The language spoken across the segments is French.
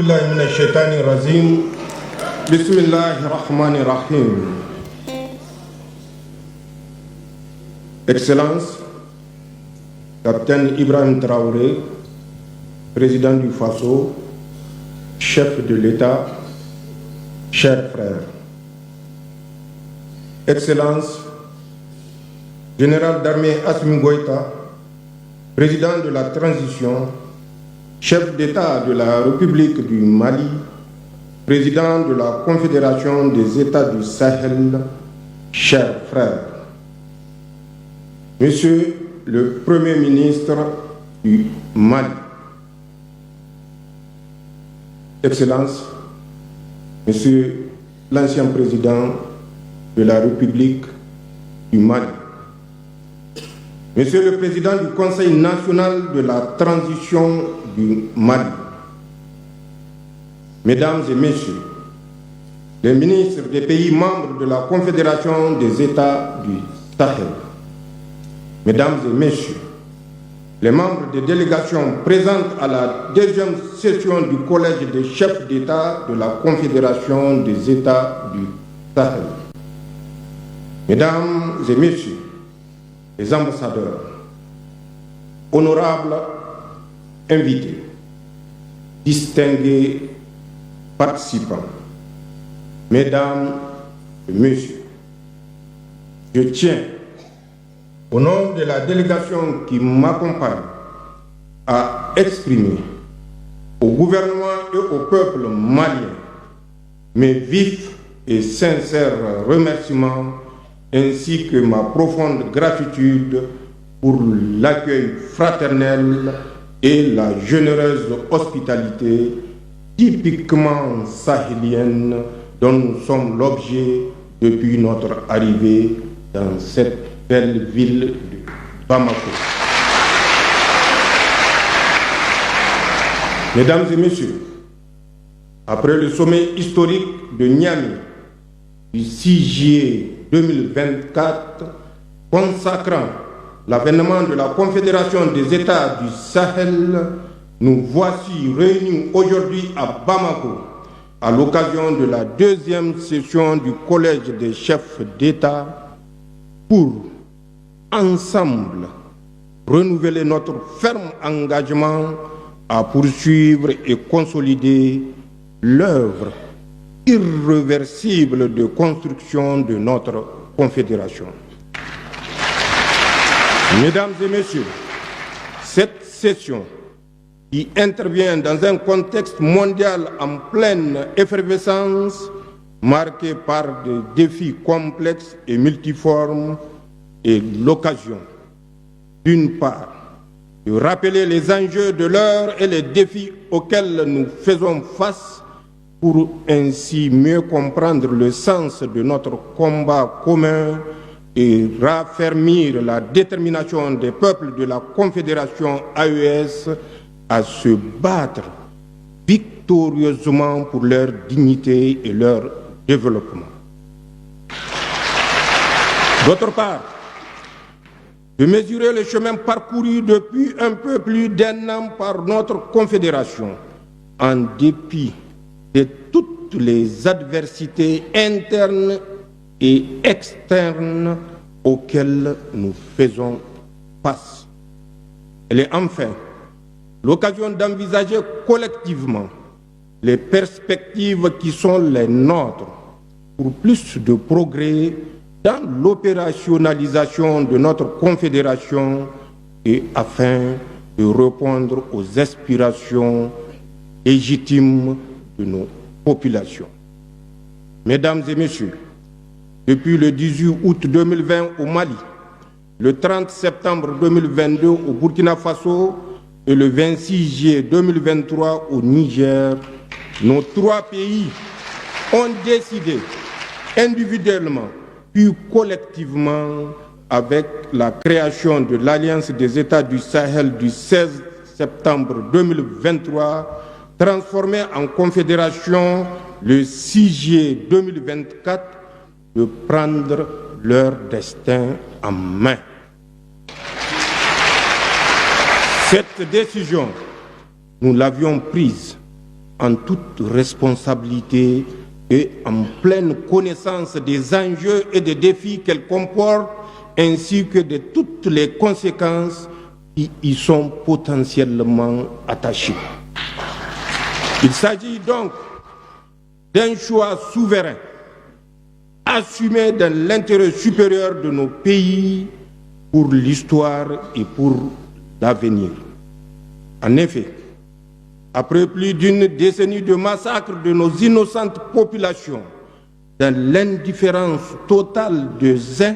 billahi minash shaitani rajim. Bismillahir rahmanir rahim. Excellence, Capitaine Ibrahim Traoré, président du Faso, chef de l'État, chers frères. Excellence, Général d'armée Assimi Goïta, président de la transition, chef d'État de la République du Mali, président de la Confédération des États du Sahel, chers frères. Monsieur le Premier ministre du Mali, Excellence, Monsieur l'ancien président de la République du Mali, Monsieur le Président du Conseil national de la transition du Mali, Mesdames et Messieurs, les ministres des pays membres de la Confédération des États du Sahel, Mesdames et Messieurs, les membres des délégations présentes à la deuxième session du Collège des chefs d'État de la Confédération des États du Sahel, Mesdames et Messieurs, les ambassadeurs, honorables invités, distingués participants, Mesdames et Messieurs, je tiens, au nom de la délégation qui m'accompagne, à exprimer au gouvernement et au peuple malien mes vifs et sincères remerciements ainsi que ma profonde gratitude pour l'accueil fraternel et la généreuse hospitalité typiquement sahélienne dont nous sommes l'objet depuis notre arrivée dans cette belle ville de Bamako. Mesdames et Messieurs, après le sommet historique de Niamey du 6 juillet 2024, consacrant l'avènement de la Confédération des États du Sahel, nous voici réunis aujourd'hui à Bamako à l'occasion de la deuxième session du Collège des chefs d'État pour, ensemble, renouveler notre ferme engagement à poursuivre et consolider l'œuvre irréversible de construction de notre Confédération. Mesdames et Messieurs, cette session qui intervient dans un contexte mondial en pleine effervescence, marqué par des défis complexes et multiformes, est l'occasion, d'une part, de rappeler les enjeux de l'heure et les défis auxquels nous faisons face pour ainsi mieux comprendre le sens de notre combat commun et raffermir la détermination des peuples de la Confédération AES à se battre victorieusement pour leur dignité et leur développement. D'autre part, de mesurer le chemin parcouru depuis un peu plus d'un an par notre Confédération, en dépit de toutes les adversités internes et externes auxquelles nous faisons face. Elle est enfin l'occasion d'envisager collectivement les perspectives qui sont les nôtres pour plus de progrès dans l'opérationnalisation de notre Confédération et afin de répondre aux aspirations légitimes de nos populations. Mesdames et Messieurs, depuis le 18 août 2020 au Mali, le 30 septembre 2022 au Burkina Faso et le 26 juillet 2023 au Niger, nos trois pays ont décidé individuellement puis collectivement, avec la création de l'Alliance des États du Sahel du 16 septembre 2023, transformée en confédération le 6 juillet 2024, de prendre leur destin en main. Cette décision, nous l'avions prise en toute responsabilité et en pleine connaissance des enjeux et des défis qu'elle comporte, ainsi que de toutes les conséquences qui y sont potentiellement attachées. Il s'agit donc d'un choix souverain, assumé dans l'intérêt supérieur de nos pays pour l'histoire et pour l'avenir. En effet, après plus d'une décennie de massacres de nos innocentes populations, dans l'indifférence totale des uns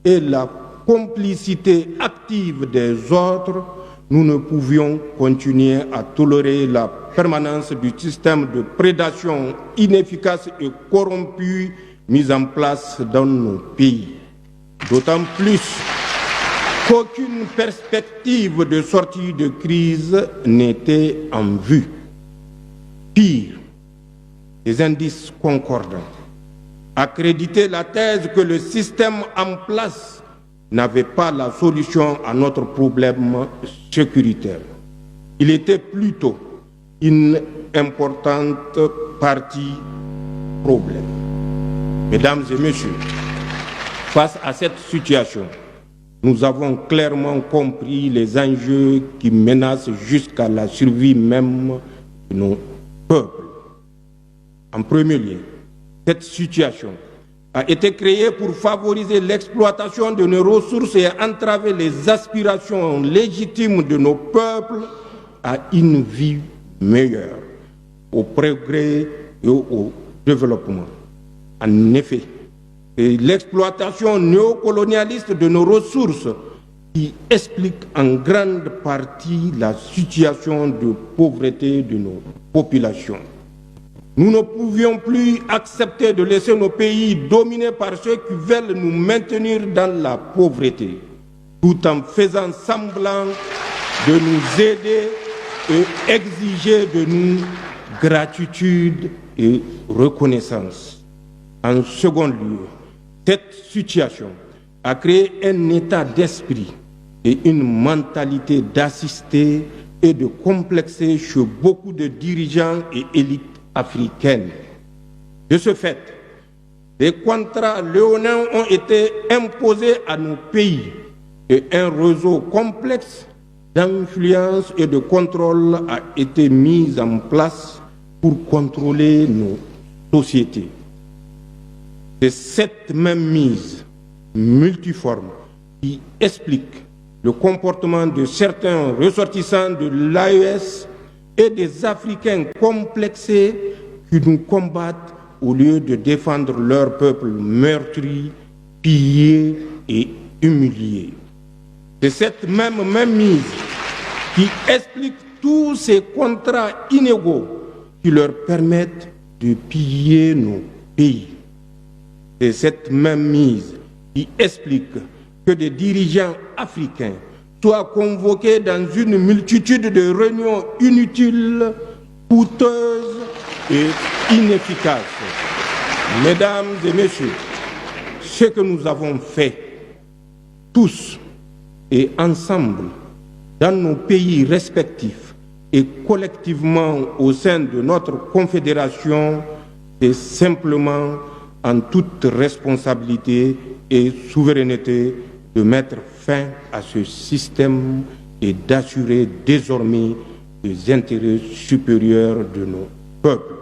et la complicité active des autres, nous ne pouvions continuer à tolérer la permanence du système de prédation inefficace et corrompu mis en place dans nos pays. D'autant plus qu'aucune perspective de sortie de crise n'était en vue. Pire, les indices concordants accréditaient la thèse que le système en place n'avait pas la solution à notre problème sécuritaire. Il était plutôt une importante partie problème. Mesdames et messieurs, face à cette situation, nous avons clairement compris les enjeux qui menacent jusqu'à la survie même de nos peuples. En premier lieu, cette situation a été créée pour favoriser l'exploitation de nos ressources et entraver les aspirations légitimes de nos peuples à une vie meilleure, au progrès et au développement. En effet, c'est l'exploitation néocolonialiste de nos ressources qui explique en grande partie la situation de pauvreté de nos populations. Nous ne pouvions plus accepter de laisser nos pays dominés par ceux qui veulent nous maintenir dans la pauvreté, tout en faisant semblant de nous aider et exiger de nous gratitude et reconnaissance. En second lieu, cette situation a créé un état d'esprit et une mentalité d'assister et de complexer chez beaucoup de dirigeants et élites africaines. De ce fait, des contrats léonins ont été imposés à nos pays et un réseau complexe d'influence et de contrôle a été mis en place pour contrôler nos sociétés. C'est cette même mise multiforme qui explique le comportement de certains ressortissants de l'AES et des Africains complexés qui nous combattent au lieu de défendre leur peuple meurtri, pillé et humilié. C'est cette même mise qui explique tous ces contrats inégaux qui leur permettent de piller nos pays. C'est cette même mise qui explique que des dirigeants africains soient convoqués dans une multitude de réunions inutiles, coûteuses et inefficaces. Mesdames et messieurs, ce que nous avons fait, tous et ensemble, dans nos pays respectifs et collectivement au sein de notre confédération, c'est simplement en toute responsabilité et souveraineté de mettre fin à ce système et d'assurer désormais les intérêts supérieurs de nos peuples.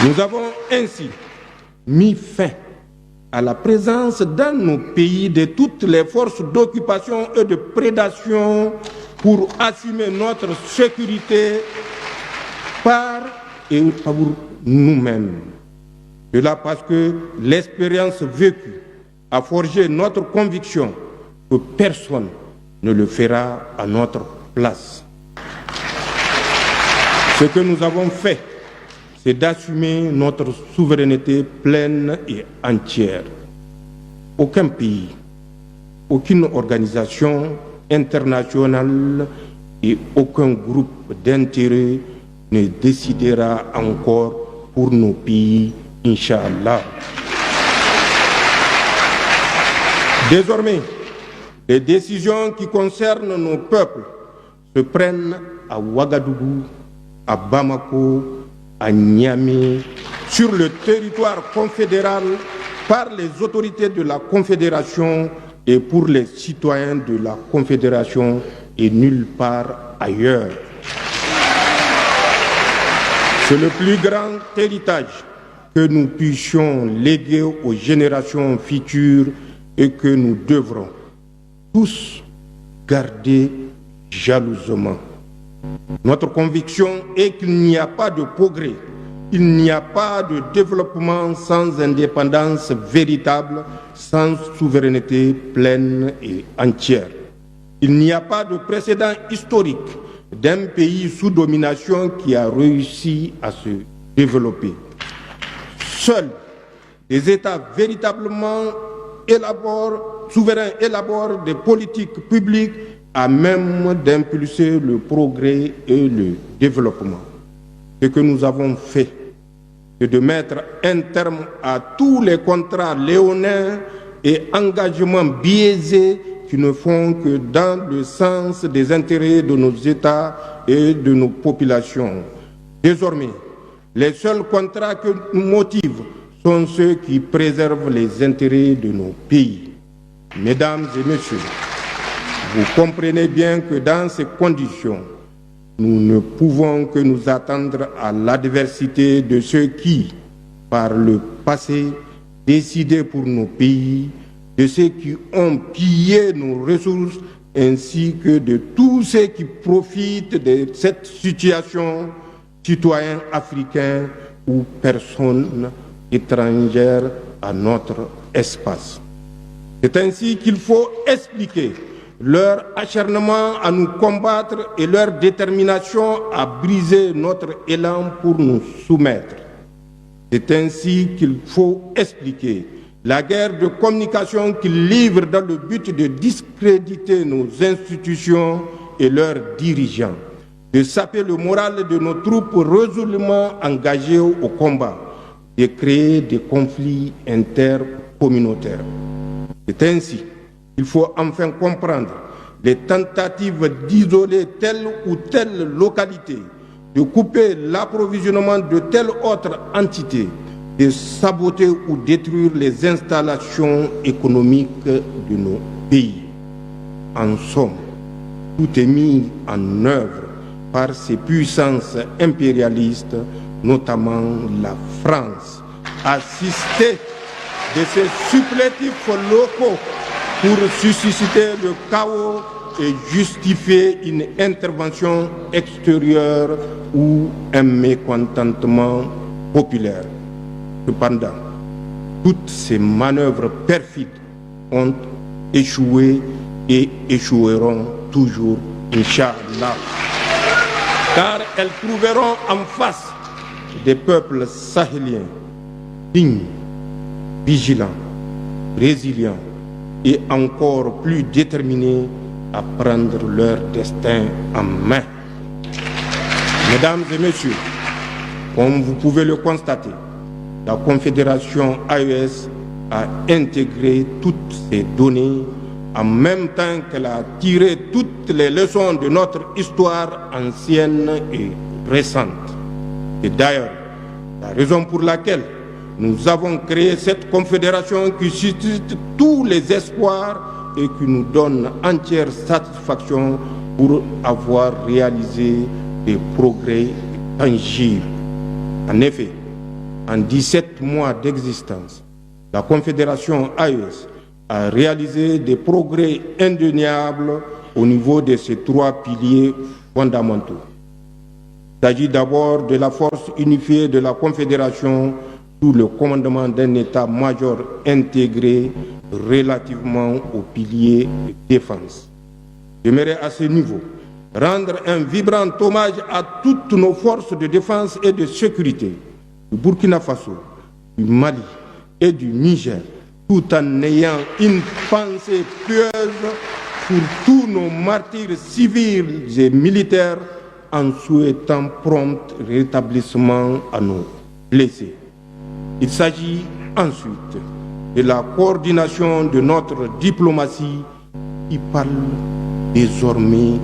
Nous avons ainsi mis fin à la présence dans nos pays de toutes les forces d'occupation et de prédation pour assumer notre sécurité par et pour nous-mêmes. Cela parce que l'expérience vécue a forgé notre conviction que personne ne le fera à notre place. Ce que nous avons fait, c'est d'assumer notre souveraineté pleine et entière. Aucun pays, aucune organisation internationale et aucun groupe d'intérêt ne décidera encore pour nos pays, Inch'Allah. Désormais, les décisions qui concernent nos peuples se prennent à Ouagadougou à Bamako, à Niamey, sur le territoire confédéral, par les autorités de la Confédération et pour les citoyens de la Confédération et nulle part ailleurs. C'est le plus grand héritage que nous puissions léguer aux générations futures et que nous devrons tous garder jalousement. Notre conviction est qu'il n'y a pas de progrès, il n'y a pas de développement sans indépendance véritable, sans souveraineté pleine et entière. Il n'y a pas de précédent historique d'un pays sous domination qui a réussi à se développer. Seuls des États véritablement souverains élaborent des politiques publiques à même d'impulser le progrès et le développement. Ce que nous avons fait, c'est de mettre un terme à tous les contrats léonins et engagements biaisés qui ne font que dans le sens des intérêts de nos États et de nos populations. Désormais, les seuls contrats que nous motivent sont ceux qui préservent les intérêts de nos pays. Mesdames et messieurs, vous comprenez bien que dans ces conditions, nous ne pouvons que nous attendre à l'adversité de ceux qui, par le passé, décidaient pour nos pays, de ceux qui ont pillé nos ressources, ainsi que de tous ceux qui profitent de cette situation, citoyens africains ou personnes étrangères à notre espace. C'est ainsi qu'il faut expliquer leur acharnement à nous combattre et leur détermination à briser notre élan pour nous soumettre. C'est ainsi qu'il faut expliquer la guerre de communication qu'ils livrent dans le but de discréditer nos institutions et leurs dirigeants, de saper le moral de nos troupes résolument engagées au combat, de créer des conflits intercommunautaires. C'est ainsi qu'il faut enfin comprendre les tentatives d'isoler telle ou telle localité, de couper l'approvisionnement de telle autre entité, de saboter ou détruire les installations économiques de nos pays. En somme, tout est mis en œuvre par ces puissances impérialistes, notamment la France, assistée de ces supplétifs locaux pour susciter le chaos et justifier une intervention extérieure ou un mécontentement populaire. Cependant, toutes ces manœuvres perfides ont échoué et échoueront toujours, Inch'Allah, car elles trouveront en face des peuples sahéliens dignes, vigilants, résilients et encore plus déterminés à prendre leur destin en main. Mesdames et messieurs, comme vous pouvez le constater, la Confédération AES a intégré toutes ces données en même temps qu'elle a tiré toutes les leçons de notre histoire ancienne et récente. Et d'ailleurs, la raison pour laquelle nous avons créé cette confédération qui suscite tous les espoirs et qui nous donne entière satisfaction pour avoir réalisé des progrès tangibles. En effet, en 17 mois d'existence, la Confédération AES a réalisé des progrès indéniables au niveau de ces trois piliers fondamentaux. Il s'agit d'abord de la force unifiée de la Confédération sous le commandement d'un état-major intégré relativement au pilier de défense. J'aimerais à ce niveau rendre un vibrant hommage à toutes nos forces de défense et de sécurité du Burkina Faso, du Mali et du Niger, tout en ayant une pensée pieuse pour tous nos martyrs civils et militaires, en souhaitant prompt rétablissement à nos blessés. Il s'agit ensuite de la coordination de notre diplomatie qui parle désormais